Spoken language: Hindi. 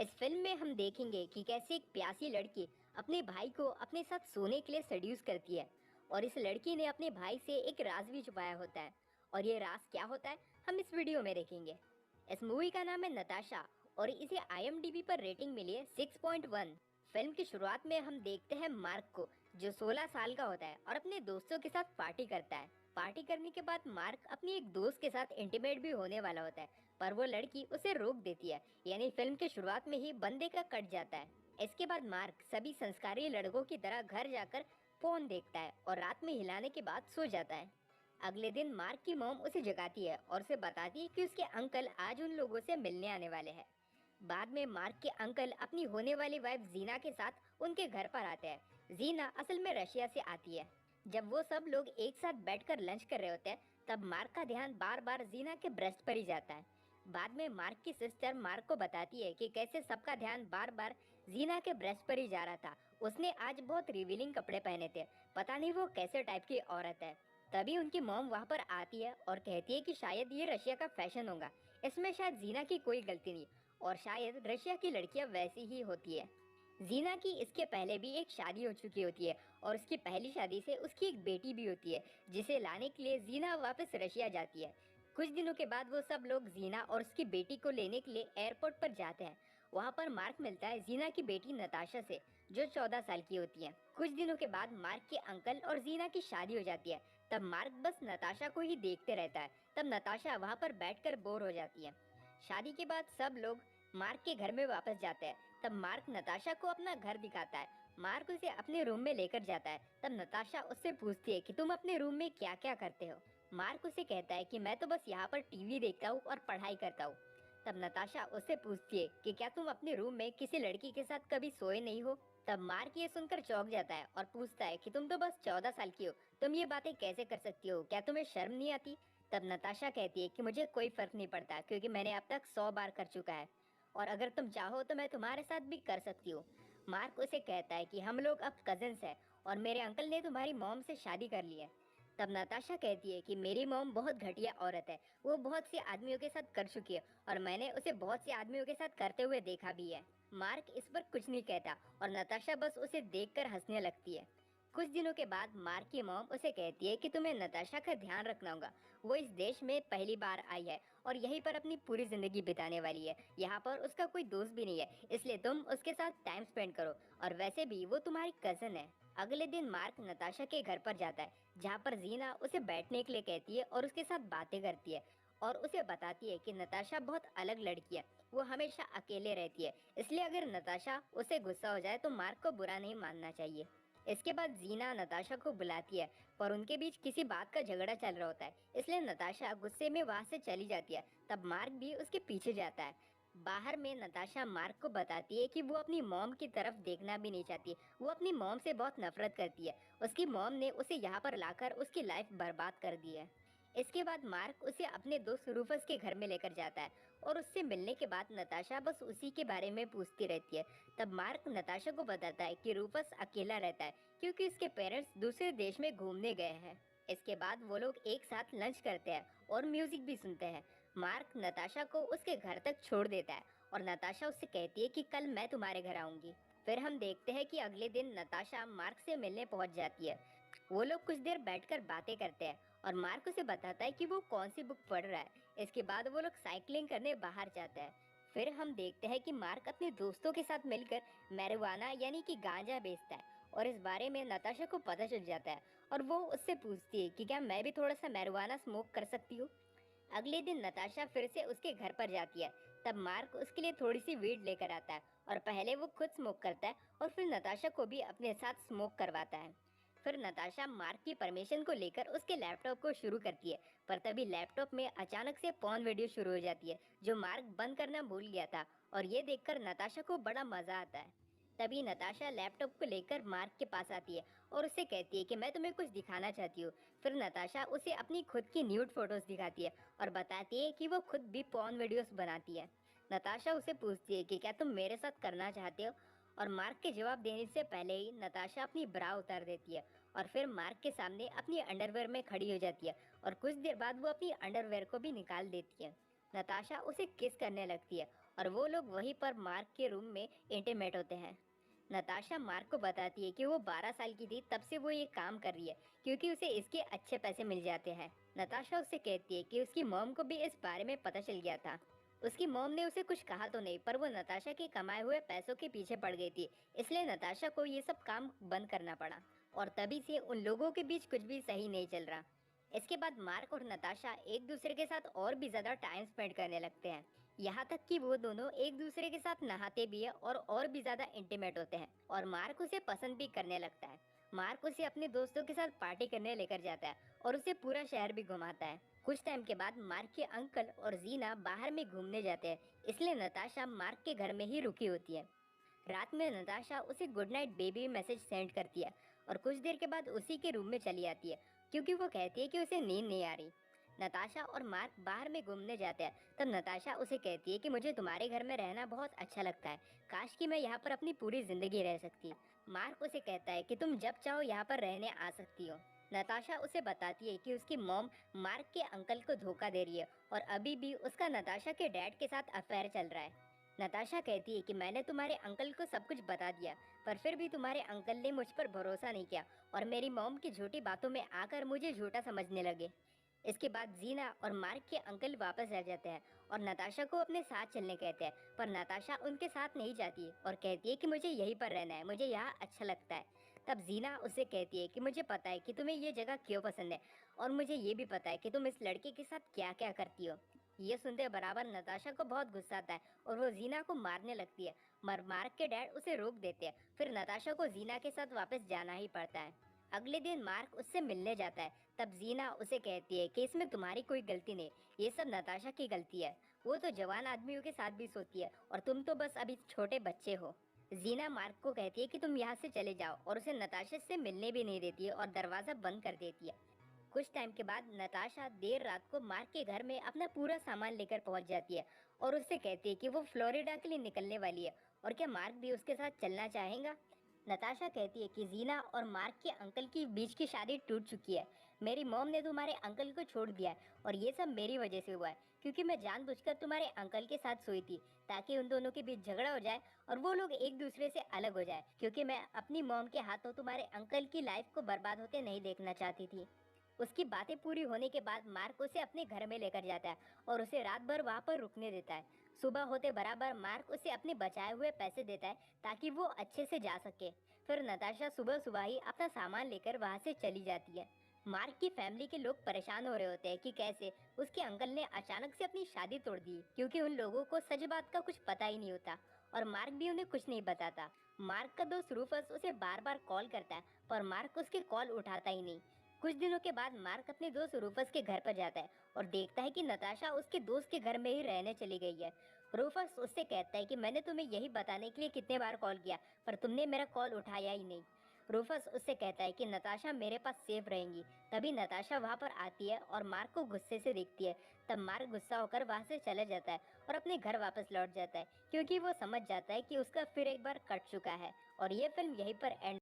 इस फिल्म में हम देखेंगे कि कैसे एक प्यासी लड़की अपने भाई को अपने साथ सोने के लिए सेड्यूस करती है और इस लड़की ने अपने भाई से एक राज भी छुपाया होता है। और ये राज क्या होता है हम इस वीडियो में देखेंगे। इस मूवी का नाम है नताशा और इसे IMDb पर रेटिंग मिली है 6.1। फिल्म की शुरुआत में हम देखते हैं मार्क को, जो 16 साल का होता है और अपने दोस्तों के साथ पार्टी करता है। पार्टी करने के बाद मार्क अपनी एक दोस्त के साथ इंटीमेट भी होने वाला होता है, पर वो लड़की उसे रोक देती है। यानी फिल्म के शुरुआत में ही बंदे का कट जाता है। इसके बाद मार्क सभी संस्कारी लड़कों की तरह घर जाकर फोन देखता है और रात में हिलाने के बाद सो जाता है। अगले दिन मार्क की मॉम उसे जगाती है और उसे बताती है कि उसके अंकल आज उन लोगों से मिलने आने वाले हैं। बाद में मार्क के अंकल अपनी होने वाली वाइफ जीना के साथ उनके घर पर आते हैं। जीना असल में रशिया से आती है। जब वो सब लोग एक साथ बैठकर लंच कर रहे होते हैं, तब मार्क का ध्यान बार बार जीना के ब्रेस्ट पर ही जाता है। बाद में मार्क की सिस्टर मार्क को बताती है कि कैसे सबका ध्यान बार बार जीना के ब्रेस्ट पर ही जा रहा था। उसने आज बहुत रिवीलिंग कपड़े पहने थे, पता नहीं वो कैसे टाइप की औरत है। तभी उनकी मॉम वहाँ पर आती है और कहती है कि शायद ये रशिया का फैशन होगा, इसमें शायद जीना की कोई गलती नहीं और शायद रशिया की लड़कियां वैसी ही होती है। जीना की इसके पहले भी एक शादी हो चुकी होती है और उसकी पहली शादी से उसकी एक बेटी भी होती है, जिसे लाने के लिए जीना वापस रशिया जाती है। कुछ दिनों के बाद वो सब लोग जीना और उसकी बेटी को लेने के लिए एयरपोर्ट पर जाते हैं। वहाँ पर मार्क मिलता है जीना की बेटी नताशा से, जो 14 साल की होती है। कुछ दिनों के बाद मार्क के अंकल और जीना की शादी हो जाती है। तब मार्क बस नताशा को ही देखते रहता है। तब नताशा वहाँ पर बैठकर बोर हो जाती है। शादी के बाद सब लोग मार्क के घर में वापस जाते हैं। तब मार्क नताशा को अपना घर दिखाता है। मार्क उसे अपने रूम में लेकर जाता है। तब नताशा उससे पूछती है कि तुम अपने रूम में क्या क्या करते हो। मार्क उसे कहता है कि मैं तो बस यहाँ पर टीवी देखता हूँ और पढ़ाई करता हूँ। तब नताशा उससे पूछती है कि क्या तुम अपने रूम में किसी लड़की के साथ कभी सोए नहीं हो। तब मार्क ये सुनकर चौंक जाता है और पूछता है कि तुम तो बस 14 साल की हो, तुम ये बातें कैसे कर सकती हो, क्या तुम्हें शर्म नहीं आती। तब नताशा कहती है कि मुझे कोई फर्क नहीं पड़ता, क्योंकि मैंने अब तक 100 बार कर चुका है और अगर तुम चाहो तो मैं तुम्हारे साथ भी कर सकती हूँ। मार्क उसे कहता है कि हम लोग अब कजिन्स हैं और मेरे अंकल ने तुम्हारी मॉम से शादी कर ली है। तब नताशा कहती है कि मेरी मॉम बहुत घटिया औरत है, वो बहुत से आदमियों के साथ कर चुकी है और मैंने उसे बहुत से आदमियों के साथ करते हुए देखा भी है। मार्क इस पर कुछ नहीं कहता और नताशा बस उसे देखकर हंसने लगती है। कुछ दिनों के बाद मार्क की मॉम उसे कहती है कि तुम्हें नताशा का ध्यान रखना होगा। वो इस देश में पहली बार आई है और यहीं पर अपनी पूरी जिंदगी बिताने वाली है। यहाँ पर उसका कोई दोस्त भी नहीं है, इसलिए तुम उसके साथ टाइम स्पेंड करो और वैसे भी वो तुम्हारी कजन है। अगले दिन मार्क नताशा के घर पर जाता है, जहाँ पर जीना उसे बैठने के लिए कहती है और उसके साथ बातें करती है और उसे बताती है कि नताशा बहुत अलग लड़की है, वो हमेशा अकेले रहती है, इसलिए अगर नताशा उसे गुस्सा हो जाए तो मार्क को बुरा नहीं मानना चाहिए। इसके बाद जीना नताशा को बुलाती है, पर उनके बीच किसी बात का झगड़ा चल रहा होता है, इसलिए नताशा गुस्से में वहां से चली जाती है। तब मार्क भी उसके पीछे जाता है। बाहर में नताशा मार्क को बताती है कि वो अपनी मॉम की तरफ देखना भी नहीं चाहती, वो अपनी मॉम से बहुत नफरत करती है। उसकी मॉम ने उसे यहाँ पर लाकर उसकी लाइफ बर्बाद कर दी है। इसके बाद मार्क उसे अपने दोस्त रूफस के घर में लेकर जाता है और उससे मिलने के बाद नताशा बस उसी के बारे में पूछती रहती है। तब मार्क नताशा को बताता है कि रूफस अकेला रहता है क्योंकि उसके पेरेंट्स दूसरे देश में घूमने गए हैं। इसके बाद वो लोग एक साथ लंच करते हैं और म्यूजिक भी सुनते हैं। मार्क नताशा को उसके घर तक छोड़ देता है और नताशा उससे कहती है कि कल मैं तुम्हारे घर आऊंगी। फिर हम देखते हैं कि अगले दिन नताशा मार्क से मिलने पहुंच जाती है। वो लोग कुछ देर बैठकर बातें करते हैं और मार्क उसे बताता है कि वो कौन सी बुक पढ़ रहा है। इसके बाद वो लोग साइकिलिंग करने बाहर जाते हैं। फिर हम देखते हैं कि मार्क अपने दोस्तों के साथ मिलकर मैरिजुआना यानी कि गांजा बेचता है और इस बारे में नताशा को पता चल जाता है और वो उससे पूछती है कि क्या मैं भी थोड़ा सा मैरिजुआना स्मोक कर सकती हूँ। अगले दिन नताशा फिर से उसके घर पर जाती है। तब मार्क उसके लिए थोड़ी सी वीड लेकर आता है और पहले वो खुद स्मोक करता है और फिर नताशा को भी अपने साथ स्मोक करवाता है। फिर नताशा मार्क की परमिशन को लेकर उसके लैपटॉप को शुरू करती है, पर तभी लैपटॉप में अचानक से पॉर्न वीडियो शुरू हो जाती है, जो मार्क बंद करना भूल गया था और ये देखकर नताशा को बड़ा मजा आता है। तभी नताशा लैपटॉप को लेकर मार्क के पास आती है और उससे कहती है कि मैं तुम्हें कुछ दिखाना चाहती हूँ। फिर नताशा उसे अपनी खुद की न्यूड फोटोज दिखाती है और बताती है कि वो खुद भी पॉर्न वीडियोस बनाती है। नताशा उसे पूछती है कि क्या तुम मेरे साथ करना चाहते हो, और मार्क के जवाब देने से पहले ही नताशा अपनी ब्रा उतार देती है और फिर मार्क के सामने अपनी अंडरवेयर में खड़ी हो जाती है और कुछ देर बाद वो अपनी अंडरवेयर को भी निकाल देती है। नताशा उसे किस करने लगती है और वो लोग वहीं पर मार्क के रूम में इंटीमेट होते हैं। नताशा मार्क को बताती है कि वो 12 साल की थी तब से वो ये काम कर रही है क्योंकि उसे इसके अच्छे पैसे मिल जाते हैं। नताशा उससे कहती है कि उसकी मॉम को भी इस बारे में पता चल गया था। उसकी मॉम ने उसे कुछ कहा तो नहीं, पर वो नताशा के कमाए हुए पैसों के पीछे पड़ गई थी, इसलिए नताशा को ये सब काम बंद करना पड़ा। और तभी से उन लोगों के बीच कुछ भी सही नहीं चल रहा। इसके बाद मार्क और नताशा एक दूसरे के साथ और भी ज्यादा टाइम स्पेंड करने लगते हैं। यहाँ तक कि वो दोनों एक दूसरे के साथ नहाते भी है और भी ज्यादा इंटीमेट होते हैं। और मार्क उसे पसंद भी करने लगता है। मार्क उसे अपने दोस्तों के साथ पार्टी करने लेकर जाता है और उसे पूरा शहर भी घुमाता है। कुछ टाइम के बाद मार्क के अंकल और जीना बाहर में घूमने जाते हैं, इसलिए नताशा मार्क के घर में ही रुकी होती है। रात में नताशा उसे good night baby message send करती है और कुछ देर के बाद उसी के रूम में चली आती है क्योंकि वो कहती है कि उसे नींद नहीं आ रही। नताशा और मार्क बाहर में घूमने जाते हैं, तब नताशा उसे कहती है कि मुझे तुम्हारे घर में रहना बहुत अच्छा लगता है, काश कि मैं यहाँ पर अपनी पूरी जिंदगी रह सकती। मार्क उसे कहता है कि तुम जब चाहो यहाँ पर रहने आ सकती हो। नताशा उसे बताती है कि उसकी मॉम मार्क के अंकल को धोखा दे रही है और अभी भी उसका नताशा के डैड के साथ अफेयर चल रहा है। नताशा कहती है कि मैंने तुम्हारे अंकल को सब कुछ बता दिया, पर फिर भी तुम्हारे अंकल ने मुझ पर भरोसा नहीं किया और मेरी मॉम की झूठी बातों में आकर मुझे झूठा समझने लगे। इसके बाद जीना और मार्क के अंकल वापस आ जाते हैं और नताशा को अपने साथ चलने कहते हैं, पर नताशा उनके साथ नहीं जाती और कहती है कि मुझे यहीं पर रहना है, मुझे यहाँ अच्छा लगता है। तब जीना उससे कहती है कि मुझे पता है कि तुम्हें ये जगह क्यों पसंद है और मुझे ये भी पता है कि तुम इस लड़के के साथ क्या क्या करती हो। ये सुनते बराबर नताशा को बहुत गुस्सा आता है और वो जीना को मारने लगती है, मगर मार्क के डैड उसे रोक देते हैं। फिर नताशा को जीना के साथ वापस जाना ही पड़ता है। अगले दिन मार्क उससे मिलने जाता है, तब जीना उसे कहती है कि इसमें तुम्हारी कोई गलती नहीं, ये सब नताशा की गलती है। वो तो जवान आदमियों के साथ भी सोती है और तुम तो बस अभी छोटे बच्चे हो। जीना मार्क को कहती है कि तुम यहाँ से चले जाओ और उसे नताशा से मिलने भी नहीं देती है और दरवाजा बंद कर देती है। कुछ टाइम के बाद नताशा देर रात को मार्क के घर में अपना पूरा सामान लेकर पहुंच जाती है और उससे कहती है कि वो फ्लोरिडा के लिए निकलने वाली है और क्या मार्क भी उसके साथ चलना चाहेगा। नताशा कहती है कि जीना और मार्क के अंकल की बीच की शादी टूट चुकी है। मेरी मॉम ने तुम्हारे अंकल को छोड़ दिया है और ये सब मेरी वजह से हुआ है क्योंकि मैं जानबूझकर तुम्हारे अंकल के साथ सोई थी ताकि उन दोनों के बीच झगड़ा हो जाए और वो लोग एक दूसरे से अलग हो जाए, क्योंकि मैं अपनी मॉम के हाथों तुम्हारे अंकल की लाइफ को बर्बाद होते नहीं देखना चाहती थी। उसकी बातें पूरी होने के बाद मार्क उसे अपने घर में लेकर जाता है और उसे रात भर वहाँ पर रुकने देता है। सुबह होते बराबर मार्क उसे अपने बचाए हुए पैसे देता है ताकि वो अच्छे से जा सके। फिर नताशा सुबह सुबह ही अपना सामान लेकर वहाँ से चली जाती है। मार्क की फैमिली के लोग परेशान हो रहे होते हैं कि कैसे उसके अंकल ने अचानक से अपनी शादी तोड़ दी, क्योंकि उन लोगों को सच बात का कुछ पता ही नहीं होता और मार्क भी उन्हें कुछ नहीं बताता। मार्क का दोस्त रूफस उसे बार बार कॉल करता है, पर मार्क उसके कॉल उठाता ही नहीं। कुछ दिनों के बाद मार्क अपने दोस्त रूफस के घर पर जाता है और देखता है कि नताशा उसके दोस्त के घर में ही रहने चली गई है। रूफस उससे कहता है कि मैंने तुम्हें यही बताने के लिए कितने बार कॉल किया, पर तुमने मेरा कॉल उठाया ही नहीं। रूफस उससे कहता है कि नताशा मेरे पास सेफ रहेंगी। तभी नताशा वहाँ पर आती है और मार्क को गुस्से से देखती है। तब मार्क गुस्सा होकर वहाँ से चला जाता है और अपने घर वापस लौट जाता है, क्योंकि वो समझ जाता है कि उसका फिर एक बार कट चुका है। और ये फिल्म यहीं पर एंड